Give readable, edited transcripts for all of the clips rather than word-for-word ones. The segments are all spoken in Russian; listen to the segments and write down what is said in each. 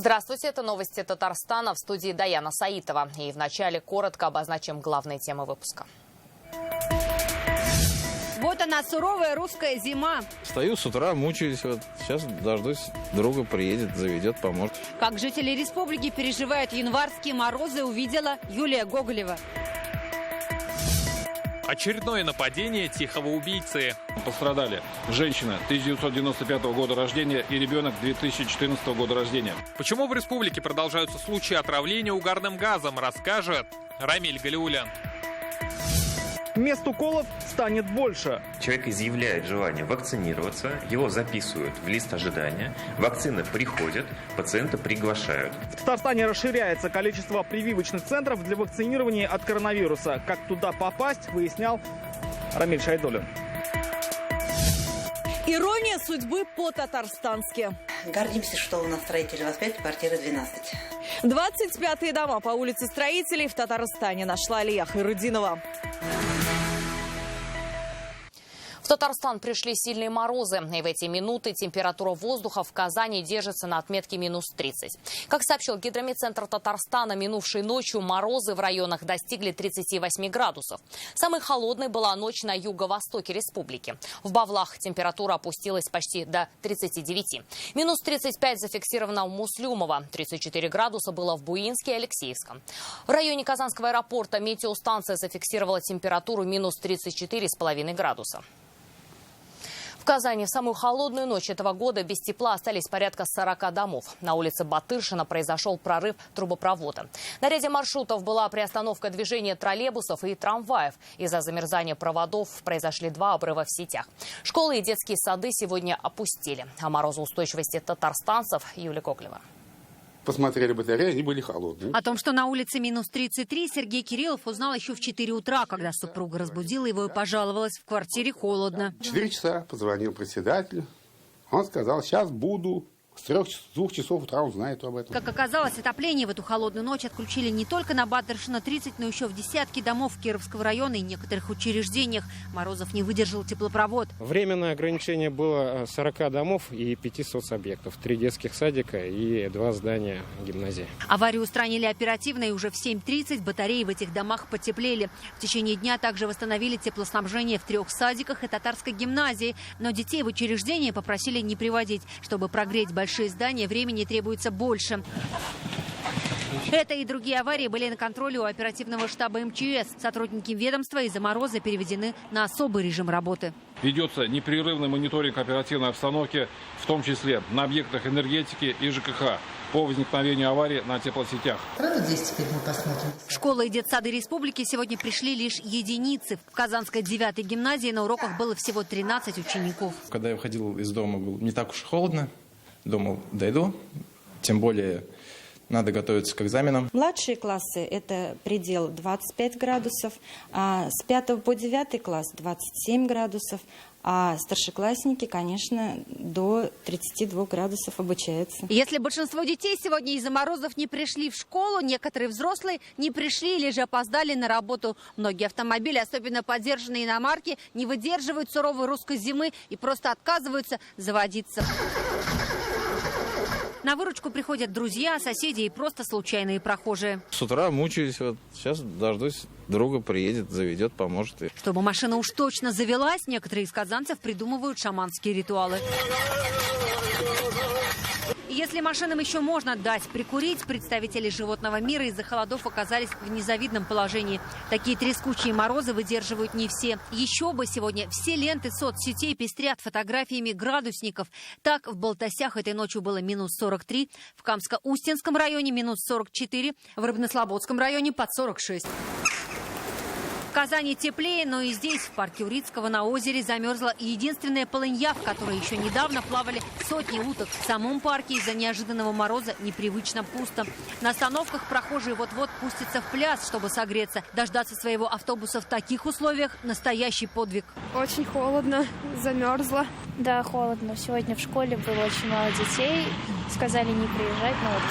Здравствуйте, это новости Татарстана, в студии Даяна Саитова. И вначале коротко обозначим главные темы выпуска. Вот она, суровая русская зима. Встаю с утра, мучаюсь. Вот сейчас дождусь, друга приедет, заведет, поможет. Как жители республики переживают январские морозы, увидела Юлия Гоголева. Очередное нападение тихого убийцы. Пострадали женщина 1995 года рождения и ребенок 2014 года рождения. Почему в республике продолжаются случаи отравления угарным газом, расскажет Рамиль Галиулян. Мест уколов станет больше. Человек изъявляет желание вакцинироваться, его записывают в лист ожидания, вакцины приходят, пациента приглашают. В Татарстане расширяется количество прививочных центров для вакцинирования от коронавируса. Как туда попасть, выяснял Рамиль Шайдуллин. Ирония судьбы по-татарстански. Гордимся, что у нас строители 25, квартиры 12. 25-е дома по улице Строителей в Татарстане нашла Алия Хайрудинова. В Татарстан пришли сильные морозы, и в эти минуты температура воздуха в Казани держится на отметке минус 30. Как сообщил Гидрометцентр Татарстана, минувшей ночью морозы в районах достигли 38 градусов. Самой холодной была ночь на юго-востоке республики. В Бавлах температура опустилась почти до 39. Минус 35 зафиксировано в Муслюмово, 34 градуса было в Буинске и Алексеевском. В районе Казанского аэропорта метеостанция зафиксировала температуру минус 34,5 градуса. В Казани в самую холодную ночь этого года без тепла остались порядка 40 домов. На улице Батыршина произошел прорыв трубопровода. На ряде маршрутов была приостановка движения троллейбусов и трамваев. Из-за замерзания проводов произошли 2 обрыва в сетях. Школы и детские сады сегодня опустили. О морозоустойчивости татарстанцев Юлия Гоголева. Посмотрели батареи, они были холодные. О том, что на улице минус 33, Сергей Кириллов узнал еще в 4 утра, когда супруга разбудила его и пожаловалась: в квартире холодно. 4 часа позвонил председателю. Он сказал: сейчас буду. С 2 часов утра он знает об этом. Как оказалось, отопление в эту холодную ночь отключили не только на Батыршина 30, но еще в десятки домов Кировского района и некоторых учреждениях. Морозов не выдержал теплопровод. Временное ограничение было 40 домов и 5 соцобъектов. 3 детских садика и 2 здания гимназии. Аварию устранили оперативно, и уже в 7:30 батареи в этих домах потеплели. В течение дня также восстановили теплоснабжение в 3 садиках и татарской гимназии. Но детей в учреждение попросили не приводить. Чтобы прогреть большие здания, времени требуется больше. Это и другие аварии были на контроле у оперативного штаба МЧС. Сотрудники ведомства из-за мороза переведены на особый режим работы. Ведется непрерывный мониторинг оперативной обстановки, в том числе на объектах энергетики и ЖКХ, по возникновению аварий на теплосетях. Здесь теперь мы посмотрим. В школы и детсады республики сегодня пришли лишь единицы. В Казанской 9-й гимназии на уроках было всего 13 учеников. Когда я выходил из дома, было не так уж холодно. Думал, дойду. Тем более надо готовиться к экзаменам. Младшие классы – это предел 25 градусов, а с 5 по 9 класс 27 градусов, а старшеклассники, конечно, до 32 градусов обучаются. Если большинство детей сегодня из-за морозов не пришли в школу, некоторые взрослые не пришли или же опоздали на работу. Многие автомобили, особенно подержанные иномарки, не выдерживают суровой русской зимы и просто отказываются заводиться. На выручку приходят друзья, соседи и просто случайные прохожие. С утра мучаюсь. Вот сейчас дождусь, друга приедет, заведет, поможет. Чтобы машина уж точно завелась, некоторые из казанцев придумывают шаманские ритуалы. Если машинам еще можно дать прикурить, представители животного мира из-за холодов оказались в незавидном положении. Такие трескучие морозы выдерживают не все. Еще бы сегодня все ленты соцсетей пестрят фотографиями градусников. Так, в Балтасях этой ночью было минус 43, в Камско-Устинском районе минус 44, в Рыбнослободском районе под 46. В Казани теплее, но и здесь, в парке Урицкого, на озере замерзла единственная полынья, в которой еще недавно плавали сотни уток. В самом парке из-за неожиданного мороза непривычно пусто. На остановках прохожие вот-вот пустятся в пляс, чтобы согреться. Дождаться своего автобуса в таких условиях – настоящий подвиг. Очень холодно, замерзла. Да, холодно. Сегодня в школе было очень мало детей. Сказали не приезжать, но вот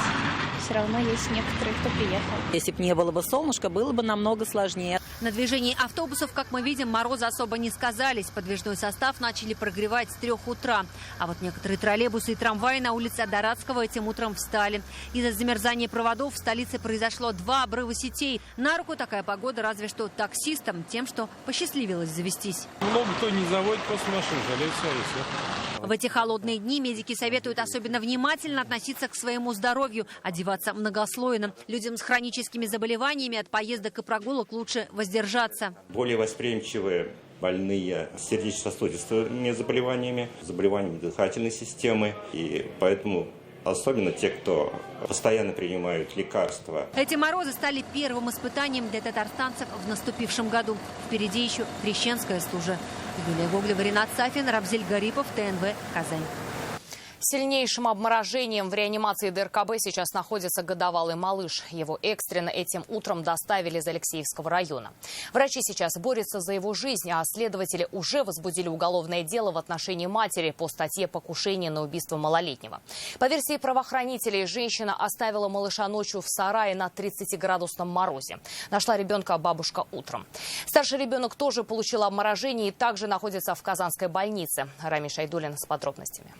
все равно есть некоторые, кто приехал. Если бы не было бы солнышка, было бы намного сложнее. На движении автобусов, как мы видим, морозы особо не сказались. Подвижной состав начали прогревать с 3 утра. А вот некоторые троллейбусы и трамваи на улице Адаратского этим утром встали. Из-за замерзания проводов в столице произошло 2 обрыва сетей. На руку такая погода разве что таксистам, тем, что посчастливилось завестись. Много кто не заводит после машин, жалеют свои все. В эти холодные дни медики советуют особенно внимательно относиться к своему здоровью, одеваться многослойно. Людям с хроническими заболеваниями от поездок и прогулок лучше воздержаться. Более восприимчивые больные с сердечно-сосудистыми заболеваниями, заболеваниями дыхательной системы. И поэтому особенно те, кто постоянно принимают лекарства. Эти морозы стали первым испытанием для татарстанцев в наступившем году. Впереди еще крещенская стужа. Юлия Гоглева, Ренат Сафин, Рамзиль Гарипов, ТНВ, Казань. Сильнейшим обморожением в реанимации ДРКБ сейчас находится годовалый малыш. Его экстренно этим утром доставили из Алексеевского района. Врачи сейчас борются за его жизнь, а следователи уже возбудили уголовное дело в отношении матери по статье «Покушение на убийство малолетнего». По версии правоохранителей, женщина оставила малыша ночью в сарае на 30-градусном морозе. Нашла ребенка бабушка утром. Старший ребенок тоже получил обморожение и также находится в Казанской больнице. Рамиль Шайдуллин с подробностями.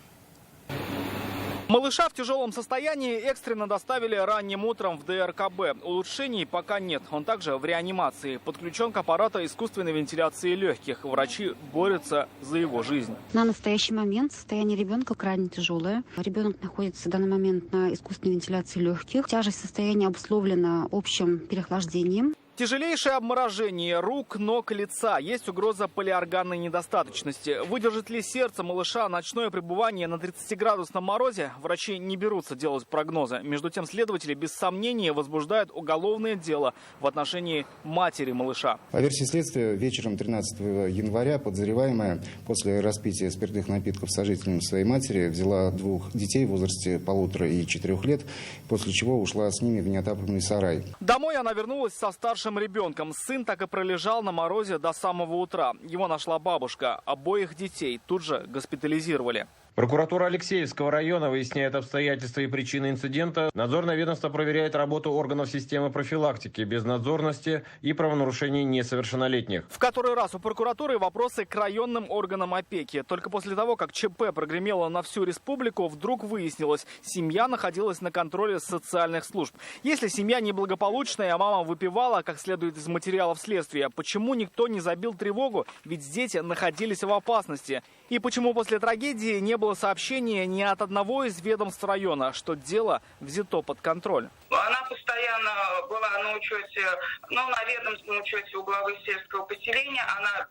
Малыша в тяжелом состоянии экстренно доставили ранним утром в ДРКБ. Улучшений пока нет. Он также в реанимации. Подключен к аппарату искусственной вентиляции легких. Врачи борются за его жизнь. На настоящий момент состояние ребенка крайне тяжелое. Ребенок находится в данный момент на искусственной вентиляции легких. Тяжесть состояния обусловлена общим переохлаждением. Тяжелейшее обморожение рук, ног, лица. Есть угроза полиорганной недостаточности. Выдержит ли сердце малыша ночное пребывание на 30-градусном морозе? Врачи не берутся делать прогнозы. Между тем, следователи без сомнения возбуждают уголовное дело в отношении матери малыша. По версии следствия, вечером 13 января подозреваемая после распития спиртных напитков сожительницей своей матери взяла 2 детей в возрасте 1,5 и 4 лет, после чего ушла с ними в неотапливаемый сарай. Домой она вернулась со старшим ребенком. Сын так и пролежал на морозе до самого утра. Его нашла бабушка. Обоих детей тут же госпитализировали. Прокуратура Алексеевского района выясняет обстоятельства и причины инцидента. Надзорное ведомство проверяет работу органов системы профилактики, безнадзорности и правонарушений несовершеннолетних. В который раз у прокуратуры вопросы к районным органам опеки. Только после того, как ЧП прогремело на всю республику, вдруг выяснилось, семья находилась на контроле социальных служб. Если семья неблагополучная, а мама выпивала, как следует из материалов следствия, почему никто не забил тревогу? Ведь дети находились в опасности. И почему после трагедии не было сообщения ни от одного из ведомств района, что дело взято под контроль? Она постоянно была на учете, на ведомственном учете у главы сельского поселения. Она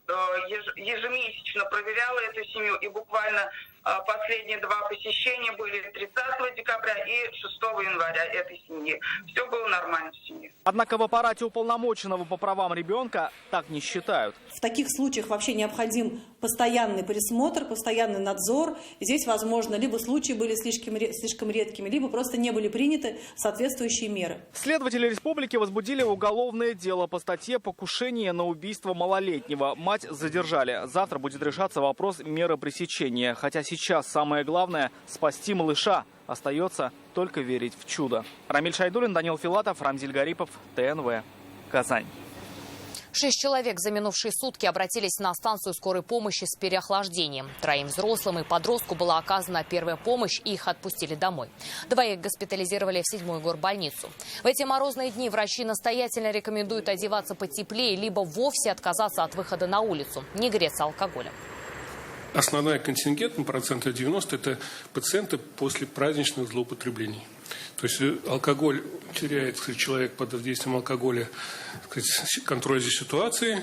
ежемесячно проверяла эту семью, и буквально последние 2 посещения были 30 декабря и 6 января этой семьи. Все было нормально в семье. Однако в аппарате уполномоченного по правам ребенка так не считают. В таких случаях вообще необходим постоянный присмотр, постоянный надзор. Здесь, возможно, либо случаи были слишком редкими, либо просто не были приняты соответствующие меры. Следователи республики возбудили уголовное дело по статье «Покушение на убийство малолетнего». Мать задержали. Завтра будет решаться вопрос меры пресечения. Хотя сейчас самое главное – спасти малыша. Остается только верить в чудо. Рамиль Шайдуллин, Данил Филатов, Рамзиль Гарипов, ТНВ, Казань. 6 человек за минувшие сутки обратились на станцию скорой помощи с переохлаждением. 3 взрослым и подростку была оказана первая помощь, и их отпустили домой. 2 госпитализировали в 7-ю горбольницу. В эти морозные дни врачи настоятельно рекомендуют одеваться потеплее, либо вовсе отказаться от выхода на улицу, не греться алкоголем. Основной контингент, процента 90, это пациенты после праздничных злоупотреблений. То есть алкоголь теряет, человек под действием алкоголя, контроль за ситуацией,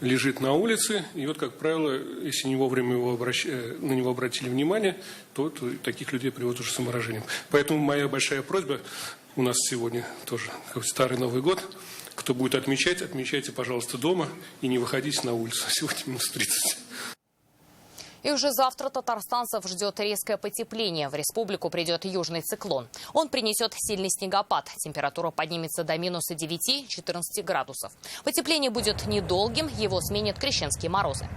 лежит на улице. И вот, как правило, если не вовремя на него обратили внимание, то таких людей приводят уже с обморожением. Поэтому моя большая просьба, у нас сегодня тоже старый Новый год, кто будет отмечать, отмечайте, пожалуйста, дома и не выходите на улицу. Сегодня минус 30. И уже завтра татарстанцев ждет резкое потепление. В республику придет южный циклон. Он принесет сильный снегопад. Температура поднимется до минуса 9-14 градусов. Потепление будет недолгим, его сменят крещенские морозы.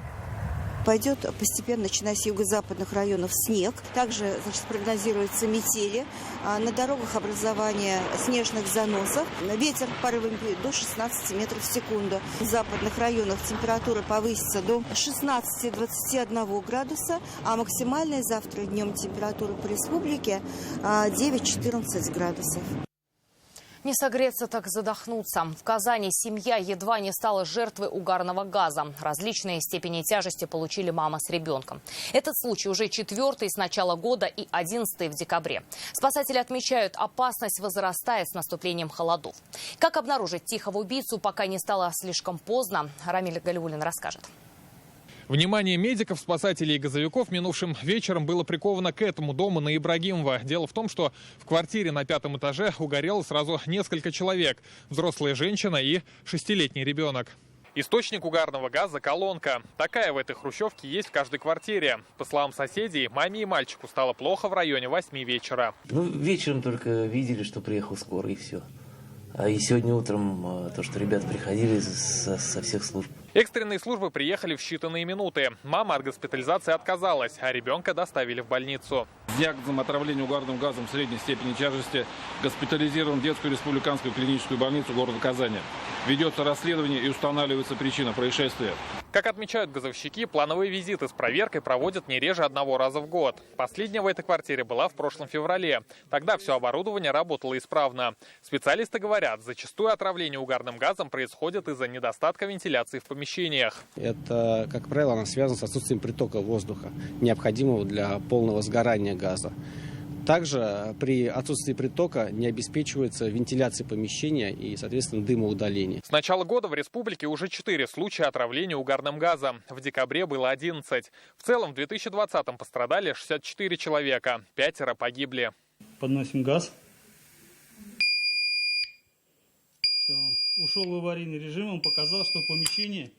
Пойдет постепенно, начиная с юго-западных районов, снег. Также, прогнозируются метели. На дорогах образование снежных заносов. Ветер порывами до 16 метров в секунду. В западных районах температура повысится до 16-21 градуса, а максимальная завтра днем температура по республике 9-14 градусов. Не согреться, так задохнуться. В Казани семья едва не стала жертвой угарного газа. Различные степени тяжести получили мама с ребенком. Этот случай уже 4-й с начала года и 11-й в декабре. Спасатели отмечают, опасность возрастает с наступлением холодов. Как обнаружить тихого убийцу, пока не стало слишком поздно, Рамиль Галиуллин расскажет. Внимание медиков, спасателей и газовиков минувшим вечером было приковано к этому дому на Ибрагимова. Дело в том, что в квартире на 5-м этаже угорело сразу несколько человек. Взрослая женщина и 6-летний ребенок. Источник угарного газа – колонка. Такая в этой хрущевке есть в каждой квартире. По словам соседей, маме и мальчику стало плохо в районе 8 вечера. Вечером только видели, что приехал скорый, и все. А и сегодня утром то, что ребята приходили со всех служб. Экстренные службы приехали в считанные минуты. Мама от госпитализации отказалась, а ребенка доставили в больницу. С диагнозом отравления угарным газом средней степени тяжести госпитализирован в детскую республиканскую клиническую больницу города Казани. Ведется расследование и устанавливается причина происшествия. Как отмечают газовщики, плановые визиты с проверкой проводят не реже 1 раза в год. Последняя в этой квартире была в прошлом феврале. Тогда все оборудование работало исправно. Специалисты говорят, зачастую отравление угарным газом происходит из-за недостатка вентиляции в помещениях. Это, как правило, оно связано с отсутствием притока воздуха, необходимого для полного сгорания газа. Также при отсутствии притока не обеспечивается вентиляция помещения и, соответственно, дымоудаление. С начала года в республике уже 4 случая отравления угарным газом. В декабре было 11. В целом в 2020-м пострадали 64 человека, 5 погибли. Подносим газ. Все. Ушел в аварийный режим, он показал, что в помещении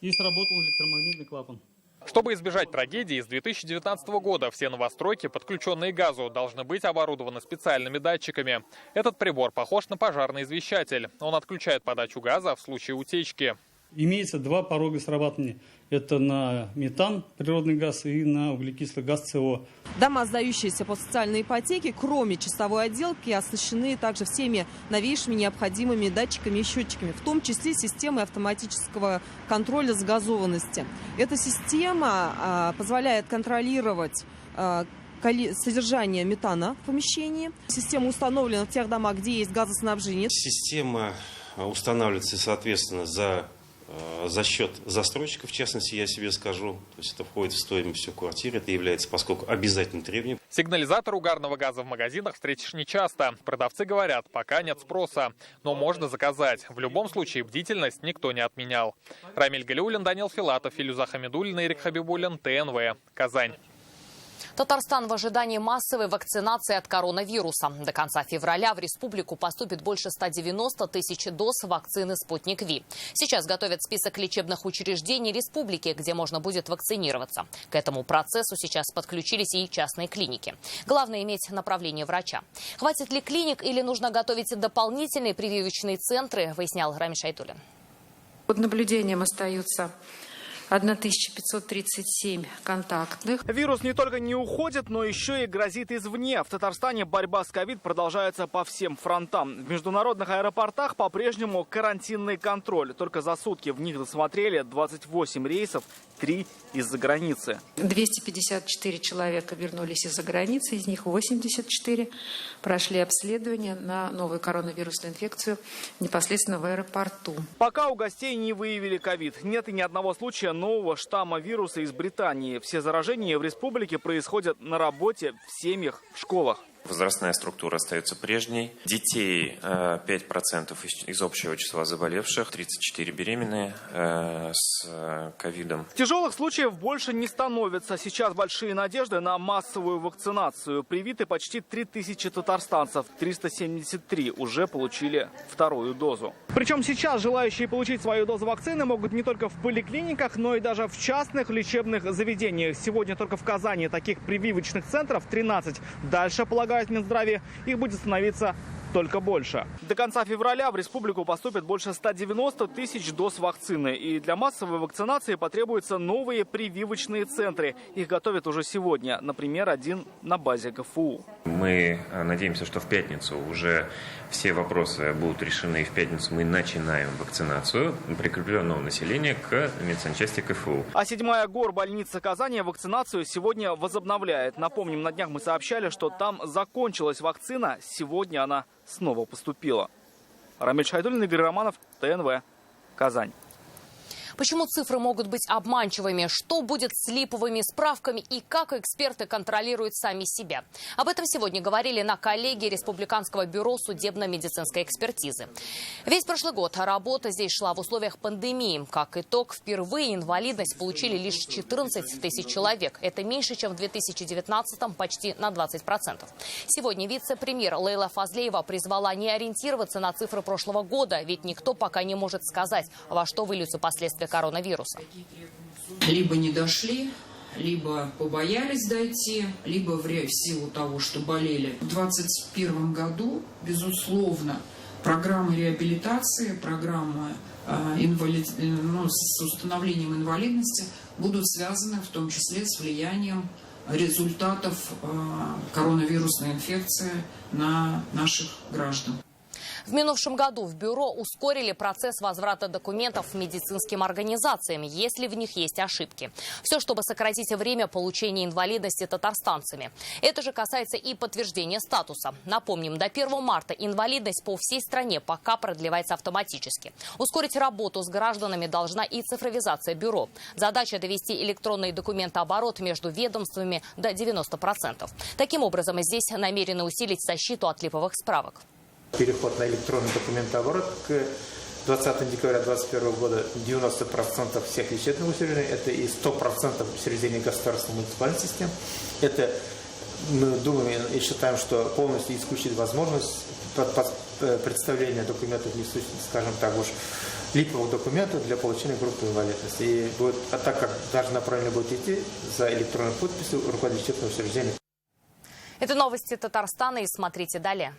и сработал электромагнитный клапан. Чтобы избежать трагедии, с 2019 года все новостройки, подключенные к газу, должны быть оборудованы специальными датчиками. Этот прибор похож на пожарный извещатель. Он отключает подачу газа в случае утечки. Имеется 2 порога срабатывания. Это на метан, природный газ, и на углекислый газ СО. Дома, сдающиеся по социальной ипотеке, кроме часовой отделки, оснащены также всеми новейшими необходимыми датчиками и счетчиками, в том числе системой автоматического контроля сгазованности. Эта система позволяет контролировать содержание метана в помещении. Система установлена в тех домах, где есть газоснабжение. Система устанавливается, соответственно, за счет застройщиков, в частности, я себе скажу. То есть это входит в стоимость всей квартиры. Это является, поскольку обязательным требованием. Сигнализатор угарного газа в магазинах встретишь нечасто. Продавцы говорят, пока нет спроса. Но можно заказать. В любом случае бдительность никто не отменял. Рамиль Галиуллин, Данил Филатов, Филюза Хамидуллина, Ирик Хабибуллин, ТНВ, Казань. Татарстан в ожидании массовой вакцинации от коронавируса. До конца февраля в республику поступит больше 190 тысяч доз вакцины «Спутник Ви». Сейчас готовят список лечебных учреждений республики, где можно будет вакцинироваться. К этому процессу сейчас подключились и частные клиники. Главное – иметь направление врача. Хватит ли клиник или нужно готовить дополнительные прививочные центры, выяснял Рамиль Шайтуллин. Под наблюдением остаются 1537 контактных. Вирус не только не уходит, но еще и грозит извне. В Татарстане борьба с ковид продолжается по всем фронтам. В международных аэропортах по-прежнему карантинный контроль. Только за сутки в них досмотрели 28 рейсов, 3 из-за границы. 254 человека вернулись из-за границы, из них 84 прошли обследование на новую коронавирусную инфекцию непосредственно в аэропорту. Пока у гостей не выявили ковид. Нет и ни одного случая нового штамма вируса из Британии. Все заражения в республике происходят на работе, в семьях, в школах. Возрастная структура остается прежней. Детей 5% из общего числа заболевших, 34 беременные с ковидом. Тяжелых случаев больше не становится. Сейчас большие надежды на массовую вакцинацию. Привиты почти 3000 татарстанцев. 373 уже получили 2-ю дозу. Причем сейчас желающие получить свою дозу вакцины могут не только в поликлиниках, но и даже в частных лечебных заведениях. Сегодня только в Казани таких прививочных центров 13. Дальше, полагает Минздравие, их будет становиться только больше. До конца февраля в республику поступит больше 190 тысяч доз вакцины. И для массовой вакцинации потребуются новые прививочные центры. Их готовят уже сегодня. Например, один на базе КФУ. Мы надеемся, что в пятницу уже все вопросы будут решены. И в пятницу мы начинаем вакцинацию прикрепленного населения к медсанчасти КФУ. А 7-я горбольница Казани вакцинацию сегодня возобновляет. Напомним, на днях мы сообщали, что там закончилась вакцина. Сегодня она снова поступила. Рамиль Шайдуллин, Игорь Романов, ТНВ, Казань. Почему цифры могут быть обманчивыми? Что будет с липовыми справками и как эксперты контролируют сами себя? Об этом сегодня говорили на коллегии Республиканского бюро судебно-медицинской экспертизы. Весь прошлый год работа здесь шла в условиях пандемии. Как итог, впервые инвалидность получили лишь 14 тысяч человек. Это меньше, чем в 2019-м, почти на 20%. Сегодня вице-премьер Лейла Фазлеева призвала не ориентироваться на цифры прошлого года, ведь никто пока не может сказать, во что выльются последствия коронавируса. Либо не дошли, либо побоялись дойти, либо в силу того, что болели. В 2021 году, безусловно, программы реабилитации, программы с установлением инвалидности будут связаны в том числе с влиянием результатов коронавирусной инфекции на наших граждан. В минувшем году в бюро ускорили процесс возврата документов медицинским организациям, если в них есть ошибки. Все, чтобы сократить время получения инвалидности татарстанцами. Это же касается и подтверждения статуса. Напомним, до 1 марта инвалидность по всей стране пока продлевается автоматически. Ускорить работу с гражданами должна и цифровизация бюро. Задача довести электронный документооборот между ведомствами до 90%. Таким образом, здесь намерены усилить защиту от липовых справок. Переход на электронный документооборот к 20 декабря 2021 года 90% всех лечебных учреждений, это и 100% учреждений государственной муниципальной системы. Это мы думаем и считаем, что полностью исключит возможность представления документов, скажем так уж, липовых документов для получения группы инвалидности. И будет, так как даже направление будет идти за электронной подписью руководителя лечебного учреждения. Это новости Татарстана, и смотрите далее.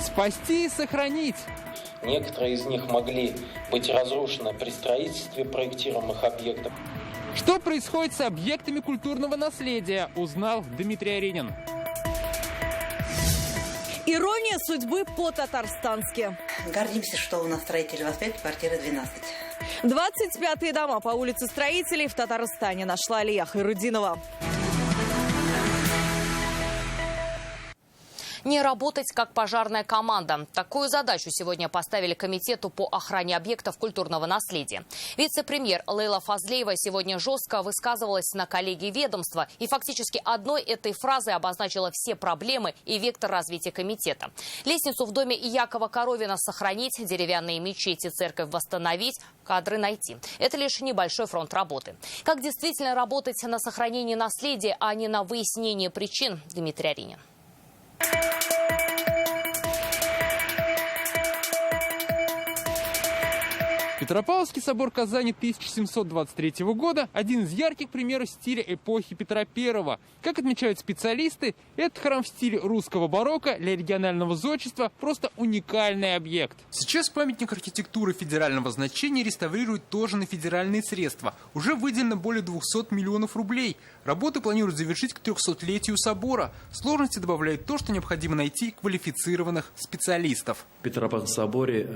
Спасти и сохранить. Некоторые из них могли быть разрушены при строительстве проектируемых объектов. Что происходит с объектами культурного наследия, узнал Дмитрий Аренин. Ирония судьбы по-татарстански. Гордимся, что у нас строители воспитывают квартиры 12. 25-е дома по улице Строителей в Татарстане нашла Алия Хайрудинова. Не работать как пожарная команда. Такую задачу сегодня поставили Комитету по охране объектов культурного наследия. Вице-премьер Лейла Фазлеева сегодня жестко высказывалась на коллегии ведомства и фактически одной этой фразой обозначила все проблемы и вектор развития комитета. Лестницу в доме Якова Коровина сохранить, деревянные мечети, церковь восстановить, кадры найти. Это лишь небольшой фронт работы. Как действительно работать на сохранение наследия, а не на выяснение причин, Дмитрий Аренин. Петропавловский собор Казани 1723 года – один из ярких примеров стиля эпохи Петра I. Как отмечают специалисты, этот храм в стиле русского барокко для регионального зодчества – просто уникальный объект. Сейчас памятник архитектуры федерального значения реставрируют тоже на федеральные средства. Уже выделено более 200 миллионов рублей. Работы планируют завершить к 300-летию собора. Сложности добавляет то, что необходимо найти квалифицированных специалистов. В Петропавловском соборе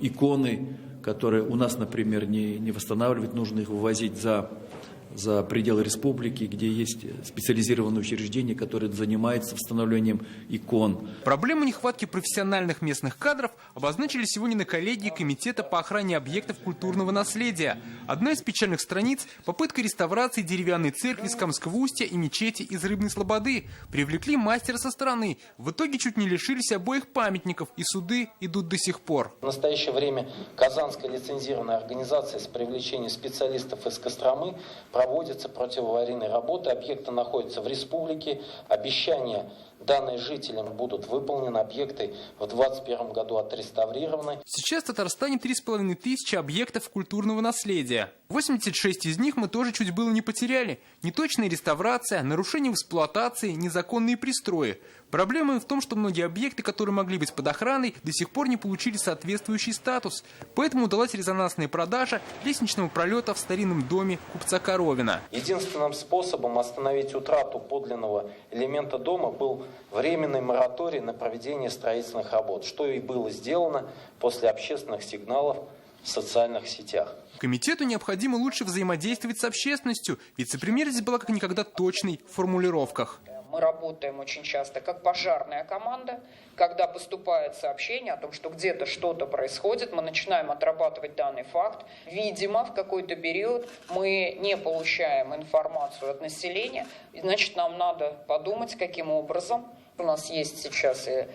иконы, которые у нас, например, не восстанавливать, нужно их вывозить за пределы республики, где есть специализированные учреждения, которые занимаются восстановлением икон. Проблему нехватки профессиональных местных кадров обозначили сегодня на коллегии Комитета по охране объектов культурного наследия. Одна из печальных страниц – попытка реставрации деревянной церкви с Камского устья и мечети из Рыбной Слободы. Привлекли мастера со стороны. В итоге чуть не лишились обоих памятников, и суды идут до сих пор. В настоящее время Казанская лицензированная организация с привлечением специалистов из Костромы проводятся противоаварийные работы. Объекты находятся в республике. Обещание данные жителям будут выполнены, объекты в 2021 году отреставрированы. Сейчас в Татарстане 3500 объектов культурного наследия. 86 из них мы тоже чуть было не потеряли. Неточная реставрация, нарушение в эксплуатации, незаконные пристрои. Проблема в том, что многие объекты, которые могли быть под охраной, до сих пор не получили соответствующий статус. Поэтому удалась резонансная продажа лестничного пролета в старинном доме купца Коровина. Единственным способом остановить утрату подлинного элемента дома был временный мораторий на проведение строительных работ, что и было сделано после общественных сигналов в социальных сетях. Комитету необходимо лучше взаимодействовать с общественностью. Вице-премьер здесь была как никогда точной в формулировках. Мы работаем очень часто как пожарная команда. Когда поступает сообщение о том, что где-то что-то происходит, мы начинаем отрабатывать данный факт. Видимо, в какой-то период мы не получаем информацию от населения. Значит, нам надо подумать, каким образом. У нас есть сейчас и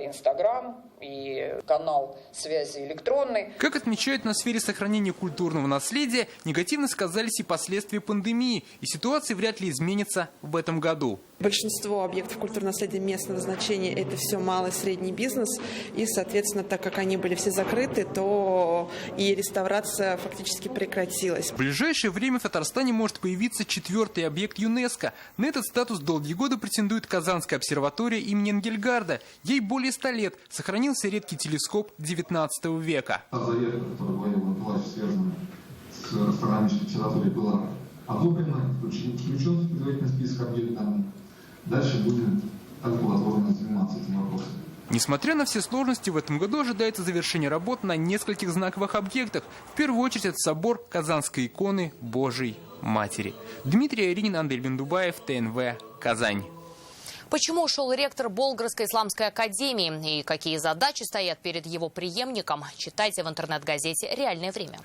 Инстаграм, и канал связи электронный. Как отмечают, на сфере сохранения культурного наследия негативно сказались и последствия пандемии, и ситуация вряд ли изменится в этом году. Большинство объектов культурного наследия местного значения – это все малый и средний бизнес, и, соответственно, так как они были все закрыты, то и реставрация фактически прекратилась. В ближайшее время в Татарстане может появиться 4-й объект ЮНЕСКО. На этот статус долгие годы претендует Казанская обсерватория имени Энгельгарда. Ей более 100 лет. Сохранился редкий телескоп XIX века. Та заявка, которая была связана с астрономической обсерваторией, была одобрена, включен в предварительный список объектов. Дальше будем амбулаторно заниматься этим вопросом. Несмотря на все сложности, в этом году ожидается завершение работ на нескольких знаковых объектах. В первую очередь это собор Казанской иконы Божией Матери. Дмитрий Аринин, Андрей Бендубаев, ТНВ, Казань. Почему ушел ректор Болградской исламской академии и какие задачи стоят перед его преемником, читайте в интернет-газете «Реальное время».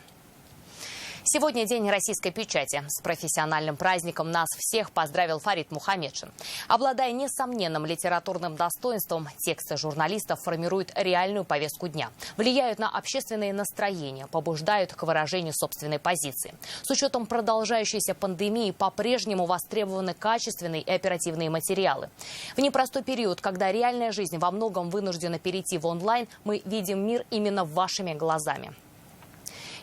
Сегодня день российской печати. С профессиональным праздником нас всех поздравил Фарид Мухаммедшин. Обладая несомненным литературным достоинством, тексты журналистов формируют реальную повестку дня, влияют на общественные настроения, побуждают к выражению собственной позиции. С учетом продолжающейся пандемии по-прежнему востребованы качественные и оперативные материалы. В непростой период, когда реальная жизнь во многом вынуждена перейти в онлайн, мы видим мир именно вашими глазами.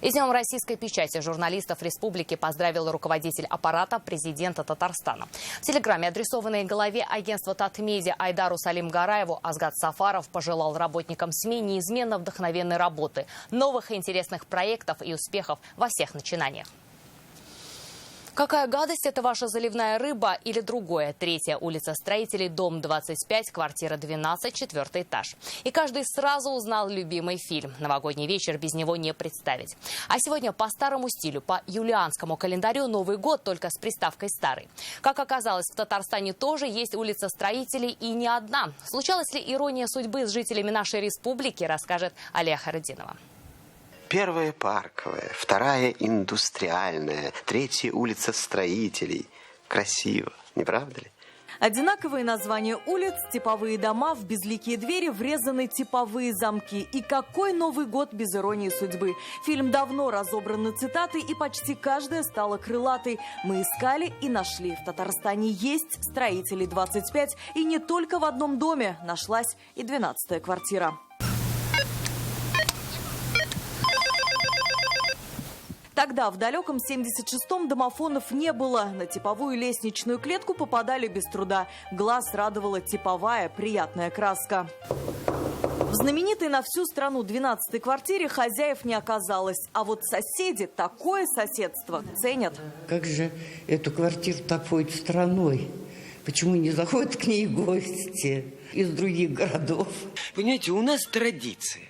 И с Днем российской печати журналистов республики поздравил руководитель аппарата президента Татарстана. В телеграмме, адресованной главе агентства Татмедиа Айдару Салим-Гараеву, Азгат Сафаров пожелал работникам СМИ неизменно вдохновенной работы, новых и интересных проектов и успехов во всех начинаниях. Какая гадость – это ваша заливная рыба или другое? 3-я улица Строителей, дом 25, квартира 12, 4-й этаж. И каждый сразу узнал любимый фильм. Новогодний вечер без него не представить. А сегодня по старому стилю, по юлианскому календарю Новый год, только с приставкой «старый». Как оказалось, в Татарстане тоже есть улица Строителей и не одна. Случалась ли ирония судьбы с жителями нашей республики, расскажет Алия Харидинова. 1-я Парковая, 2-я Индустриальная, 3-я улица Строителей. Красиво, не правда ли? Одинаковые названия улиц, типовые дома, в безликие двери врезаны типовые замки. И какой Новый год без иронии судьбы? Фильм давно разобран на цитаты, и почти каждая стала крылатой. Мы искали и нашли. В Татарстане есть Строителей 25. И не только в одном доме нашлась и 12-я квартира. Тогда, в далеком 76-м, домофонов не было. На типовую лестничную клетку попадали без труда. Глаз радовала типовая, приятная краска. В знаменитой на всю страну 12-й квартире хозяев не оказалось. А вот соседи такое соседство ценят. Как же эту квартиру так ходит страной? Почему не заходят к ней гости из других городов? Понимаете, у нас традиция.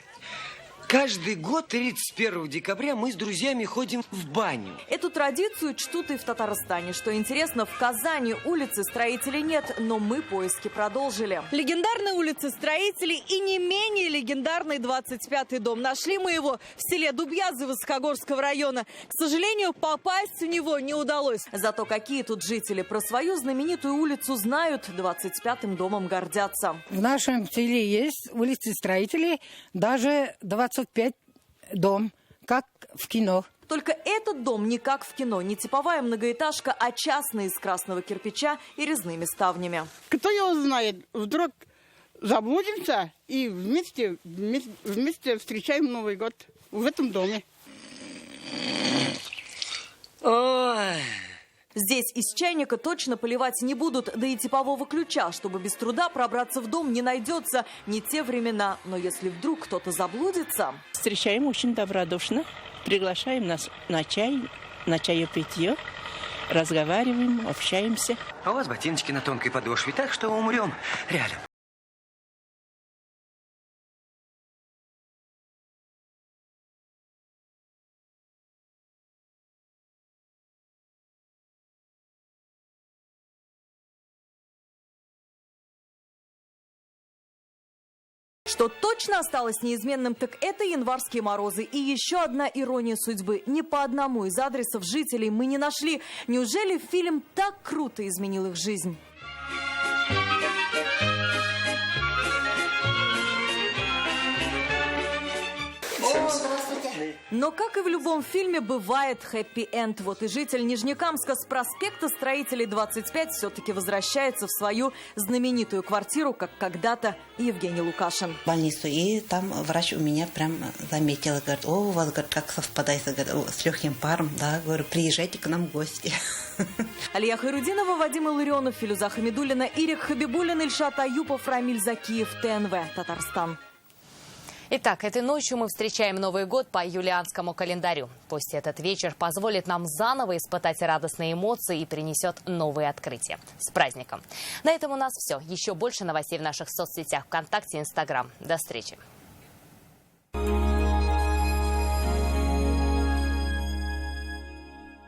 Каждый год 31 декабря мы с друзьями ходим в баню. Эту традицию чтут и в Татарстане. Что интересно, в Казани улицы Строителей нет, но мы поиски продолжили. Легендарная улица Строителей и не менее легендарный 25-й дом. Нашли мы его в селе Дубьязы Высокогорского района. К сожалению, попасть в него не удалось. Зато какие тут жители про свою знаменитую улицу знают, 25-м домом гордятся. В нашем селе есть улицы Строителей, даже 25 дом, как в кино. Только этот дом не как в кино, не типовая многоэтажка, а частный из красного кирпича и резными ставнями. Кто его знает, вдруг заблудимся и вместе встречаем Новый год в этом доме. Ой. Здесь из чайника точно поливать не будут, да и типового ключа, чтобы без труда пробраться в дом, не найдется. Не те времена, но если вдруг кто-то заблудится... Встречаем очень добродушно, приглашаем нас на чай, на чаепитье, разговариваем, общаемся. А у вас ботиночки на тонкой подошве, так что умрем рядом. Что точно осталось неизменным, так это январские морозы. И еще одна ирония судьбы. Ни по одному из адресов жителей мы не нашли. Неужели фильм так круто изменил их жизнь? Но, как и в любом фильме, бывает хэппи-энд. Вот и житель Нижнекамска с проспекта Строителей 25 все-таки возвращается в свою знаменитую квартиру, как когда-то Евгений Лукашин. В больницу, и там врач у меня прям заметила, говорит, о, у вас, говорит, как совпадает, говорит, с легким паром, да, говорю, приезжайте к нам в гости. Алия Хайрудинова, Вадим Илларионов, Филюза Хамидуллина, Ирик Хабибуллин, Ильшат Аюпов, Рамиль Закиев, ТНВ, Татарстан. Итак, этой ночью мы встречаем Новый год по юлианскому календарю. Пусть этот вечер позволит нам заново испытать радостные эмоции и принесет новые открытия. С праздником! На этом у нас все. Еще больше новостей в наших соцсетях ВКонтакте и Инстаграм. До встречи!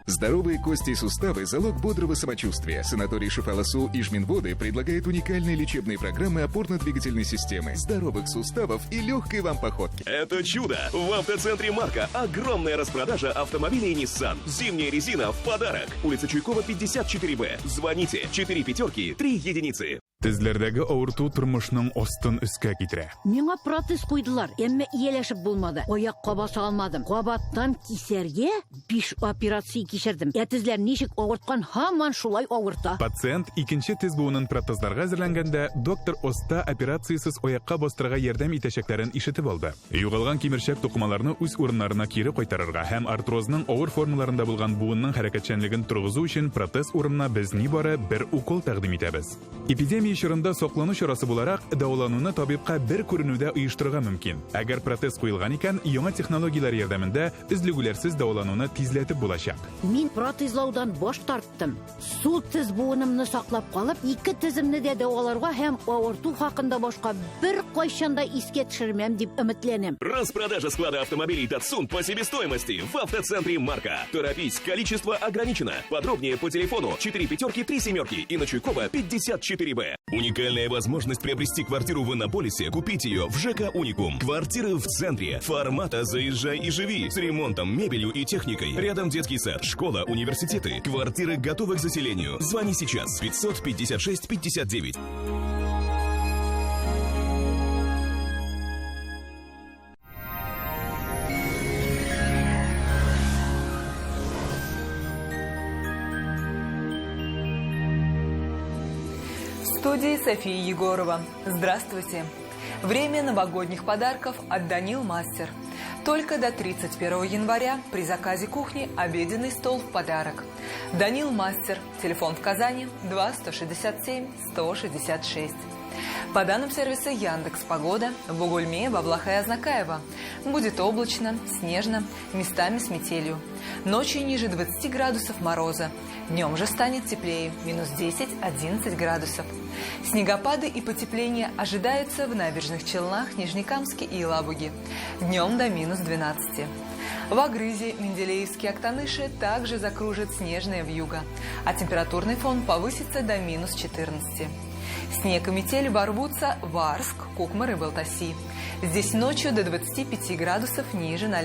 Здоровые кости и суставы – залог бодрого самочувствия. Санаторий Шифаласу и Жминводы предлагает уникальные лечебные программы опорно-двигательной системы, здоровых суставов и легкой вам походки. Это чудо! В автоцентре «Марка» огромная распродажа автомобилей Nissan. Зимняя резина в подарок. Улица Чуйкова, 54Б. Звоните 4 пятерки 3 единицы. Тезлердәге авырту тормышның астын өскә китерә. Миңа протез куйдылар, әмма ияләшеп булмады. Аякка баса алмадым. Кабаттан кисәргә 5 операция кичердем. Тезләр ничек авырткан, һаман шулай авырта. Пациент икенче тез буынын протезларга әзерләнгәндә доктор Оста операциясыз аякка бастырырга ярдәм итәчәкләрен ишетеп алды. Югалган кимерчәк тукмаларны үз урыннарына кире кайтарырга һәм артрозның авыр формаларында булган буынның хәрәкәтчәнлеген торгызу өчен протез урынына без нибары бер укол тәкъдим итәбез. Эпидемия чорында саклану чарасы буларак дәвалануны табибка бер күренүдә оештырырга мөмкин. Әгәр протез куелган икән, яңа технологиялар ярдәмендә өзлегүләрсез дәвалануны тизләтеп булачак. Мин протезлаудан баш тарттым. Сул тез буынымны саклап калып, ике теземне дә дәваларга һәм авырту хакында башка бер кайчанда искә төшермәм дип өметләнәм. Распродажа склада автомобилей Datsun по себестоимости в автоцентре «Марка». Торопись, количество ограничено. Подробнее по телефону 4 пятерки 3 семерки и на Чуйкова 54Б. Уникальная возможность приобрести квартиру в Иннополисе, купить ее в ЖК «Уникум». Квартиры в центре. Формата «Заезжай и живи». С ремонтом, мебелью и техникой. Рядом детский сад, школа, университеты. Квартиры готовы к заселению. Звони сейчас. 556 59. В студии София Егорова. Здравствуйте. Время новогодних подарков от Данил Мастер. Только до 31 января при заказе кухни обеденный стол в подарок. Данил Мастер. Телефон в Казани 2 167 166. По данным сервиса Яндекс.Погода, в Бугульме, Баблаха и Азнакаево будет облачно, снежно, местами с метелью. Ночью ниже 20 градусов мороза. Днем же станет теплее, минус 10-11 градусов. Снегопады и потепление ожидаются в Набережных Челнах, Нижнекамске и Елабуге. Днем до минус 12. В Агрызе, Менделеевске, Актаныши также закружит снежная вьюга, а температурный фон повысится до минус 14. Снег и метель ворвутся в Арск, Кукмар и Балтаси. Здесь ночью до 25 градусов ниже 0,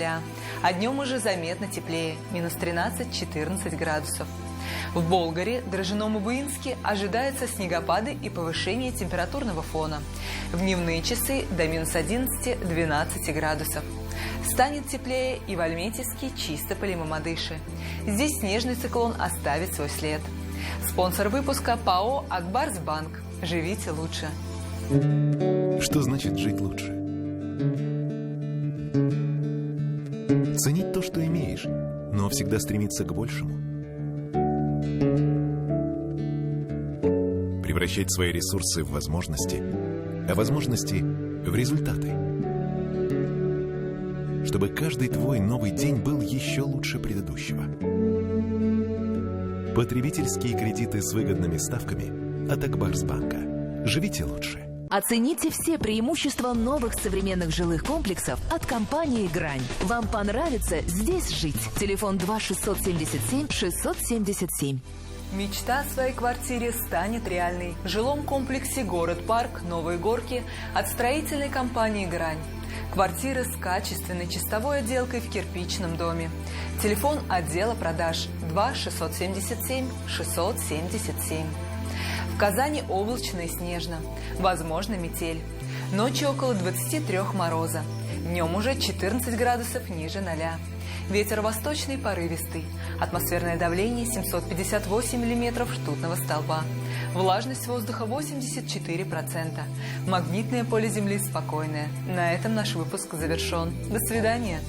а днем уже заметно теплее, минус 13-14 градусов. В Болгаре, Дрожжином и Буинске ожидаются снегопады и повышение температурного фона. В дневные часы до минус 11-12 градусов. Станет теплее и в Альметьевске, Чистополе и Мамадыше. Здесь снежный циклон оставит свой след. Спонсор выпуска ПАО «Акбарсбанк». Живите лучше. Что значит жить лучше? Ценить то, что имеешь, но всегда стремиться к большему. Превращать свои ресурсы в возможности, а возможности в результаты. Чтобы каждый твой новый день был еще лучше предыдущего. Потребительские кредиты с выгодными ставками от Акбарсбанка. Живите лучше. Оцените все преимущества новых современных жилых комплексов от компании «Грань». Вам понравится здесь жить. Телефон 2-677-677. Мечта о своей квартире станет реальной. В жилом комплексе «Город-парк» Новые Горки от строительной компании «Грань». Квартиры с качественной чистовой отделкой в кирпичном доме. Телефон отдела продаж 2-677-677. В Казани облачно и снежно. Возможно метель. Ночью около 23 мороза. Днем уже 14 градусов ниже 0. Ветер восточный порывистый. Атмосферное давление 758 миллиметров ртутного столба. Влажность воздуха 84%. Магнитное поле Земли спокойное. На этом наш выпуск завершен. До свидания.